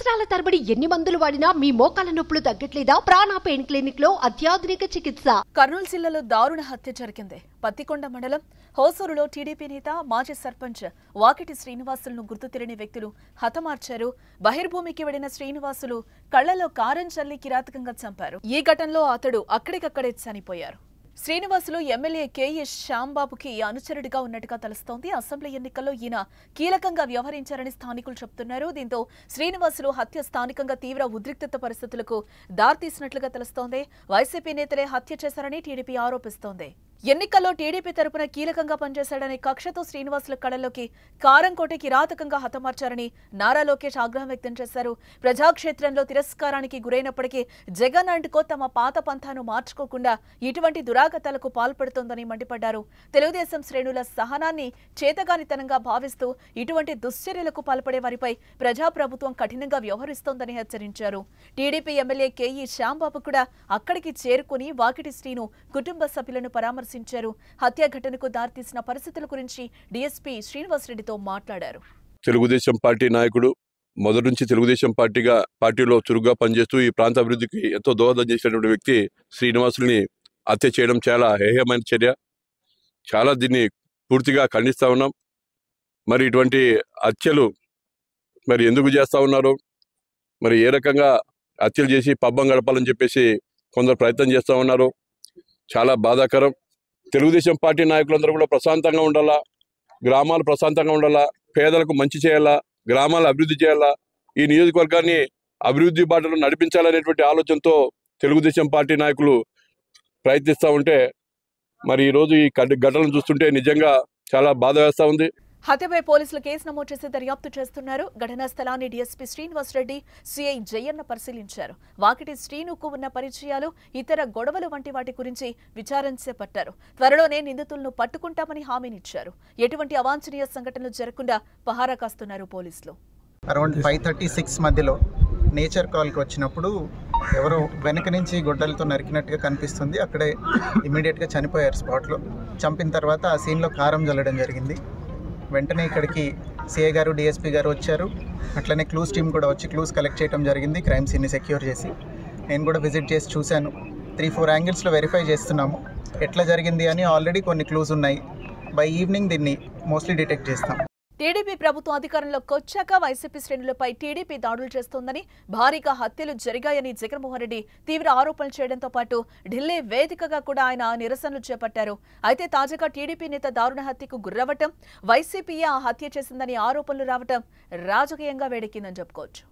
సంవత్సరాల తరబడి ఎన్ని మందులు వాడినా మీ మోకాల నొప్పులు తగ్గట్లేదా? ప్రాణ పెయిన్ క్లినిక్ లో అత్యాధునిక చికిత్స. కర్నూలు జిల్లాలో దారుణ హత్య జరిగింది. పత్తికొండ మండలం హోసూరులో టీడీపీ నేత మాజీ సర్పంచ్ వాకిటి శ్రీనివాసులను గుర్తు తెలియని వ్యక్తులు హతమార్చారు. బహిర్భూమికి వెళ్లిన శ్రీనివాసులు కళ్లలో కారం చల్లి కిరాతకంగా చంపారు. ఈ ఘటనలో అతడు అక్కడికక్కడే చనిపోయారు. శ్రీనివాసులు ఎమ్మెల్యే కేఎస్ శ్యాంబాబుకి అనుచరుడిగా ఉన్నట్టుగా తెలుస్తోంది. అసెంబ్లీ ఎన్నికల్లో ఈయన కీలకంగా వ్యవహరించారని స్థానికులు చెబుతున్నారు. దీంతో శ్రీనివాసులు హత్య స్థానికంగా తీవ్ర ఉద్రిక్తత పరిస్థితులకు దారితీసినట్లుగా తెలుస్తోంది. వైసీపీ నేతలే హత్య చేశారని టీడీపీ ఆరోపిస్తోంది. ఎన్నికల్లో టీడీపీ తరపున కీలకంగా పనిచేశాడనే కక్షతో శ్రీనివాసుల కళలోకి కారం కొట్టి కిరాతకంగా హతమార్చారని నారా లోకేష్ ఆగ్రహం వ్యక్తం చేశారు. ప్రజాక్షేత్రంలో తిరస్కారానికి గురైనప్పటికీ జగన్ అంటుకో తమ పాత పంథాను మార్చుకోకుండా ఇటువంటి దురాగతాలకు పాల్పడుతోందని మండిపడ్డారు. తెలుగుదేశం శ్రేణుల సహనాన్ని చేతగానితనంగా భావిస్తూ ఇటువంటి దుశ్చర్యలకు పాల్పడే వారిపై ప్రజాప్రభుత్వం కఠినంగా వ్యవహరిస్తోందని హెచ్చరించారు. టీడీపీ ఎమ్మెల్యే కేఈ శ్యాంబాబు కూడా అక్కడికి చేరుకుని వాకిటి శ్రీను కుటుంబ సభ్యులను పరామర్శించారు. హత్య ఘటనకు దారితీసిన పరిస్థితుల గురించి డీఎస్పీ శ్రీనివాసరెడ్డితో మాట్లాడారు. తెలుగుదేశం పార్టీ నాయకుడు, మొదటి నుంచి తెలుగుదేశం పార్టీలో చురుగ్గా పనిచేస్తూ ఈ ప్రాంత అభివృద్ధికి ఎంతో దోహదం చేసినటువంటి వ్యక్తి శ్రీనివాసుల్ని హత్య చేయడం చాలా హేయమైన చర్య. చాలా దీన్ని పూర్తిగా ఖండిస్తా ఉన్నాం. మరి ఇటువంటి హత్యలు మరి ఎందుకు చేస్తూ ఉన్నారు, మరి ఏ రకంగా హత్యలు చేసి పబ్బం గడపాలని చెప్పేసి కొందరు ప్రయత్నం చేస్తూ ఉన్నారు. చాలా బాధాకరం. తెలుగుదేశం పార్టీ నాయకులందరూ కూడా ప్రశాంతంగా ఉండాలా, గ్రామాలు ప్రశాంతంగా ఉండాలా, పేదలకు మంచి చేయాలా, గ్రామాలు అభివృద్ధి చేయాలా, ఈ నియోజకవర్గాన్ని అభివృద్ధి బాటలో నడిపించాలనేటువంటి ఆలోచనతో తెలుగుదేశం పార్టీ నాయకులు ప్రయత్నిస్తూ ఉంటే మరి ఈరోజు ఈ ఘటనలు చూస్తుంటే నిజంగా చాలా బాధ వేస్తూ ఉంది. హత్యపై పోలీసులు కేసు నమోదు చేసి దర్యాప్తు చేస్తున్నారు. ఘటనా స్థలాన్ని డీఎస్పీ శ్రీనివాసరెడ్డి, సిఐ జయన్న పరిశీలించారు. వాకిటి శ్రీనుకు ఉన్న పరిచయాలు, ఇతర గొడవలు వంటి వాటి గురించి విచారణ చేపట్టారు. త్వరలోనే నిందితులను పట్టుకుంటామని హామీనిచ్చారు. ఎటువంటి అవాంఛనీయ సంఘటనలు జరగకుండా పహారా కాస్తున్నారు పోలీసులు. అరౌండ్ 5:36 మధ్యలో నేచర్ కాల్కి వచ్చినప్పుడు ఎవరో వెనక నుంచి గొడ్డలతో నరికినట్టుగా కనిపిస్తుంది. అక్కడే ఇమీడియట్గా చనిపోయారు స్పాట్లో. చంపిన తర్వాత ఆ సీన్లో కారం జల్లడం జరిగింది. వెంటనే ఇక్కడికి సిఐ గారు, డిఎస్పీ గారు వచ్చారు. అట్లనే క్లూస్ టీం కూడా వచ్చి క్లూస్ కలెక్ట్ చేయడం జరిగింది. క్రైమ్ సీన్ని సెక్యూర్ చేసి నేను కూడా విజిట్ చేసి చూశాను. 3-4 యాంగిల్స్లో వెరిఫై చేస్తున్నాము ఎట్లా జరిగింది అని. ఆల్రెడీ కొన్ని క్లూస్ ఉన్నాయి. బై ఈవినింగ్ దీన్ని మోస్ట్లీ డిటెక్ట్ చేస్తాం. టీడీపీ ప్రభుత్వం అధికారంలోకి వచ్చాక వైసీపీ శ్రేణులపై టీడీపీ దాడులు చేస్తోందని, భారీగా హత్యలు జరిగాయని జగన్మోహన్ రెడ్డి తీవ్ర ఆరోపణలు చేయడంతో పాటు ఢిల్లీ వేదికగా కూడా ఆయన నిరసనలు చేపట్టారు. అయితే తాజాగా టీడీపీ నేత దారుణ హత్యకు గురవ్వటం, వైసీపీయే ఆ హత్య చేసిందని ఆరోపణలు రావటం రాజకీయంగా వేడెక్కిందని చెప్పుకోవచ్చు.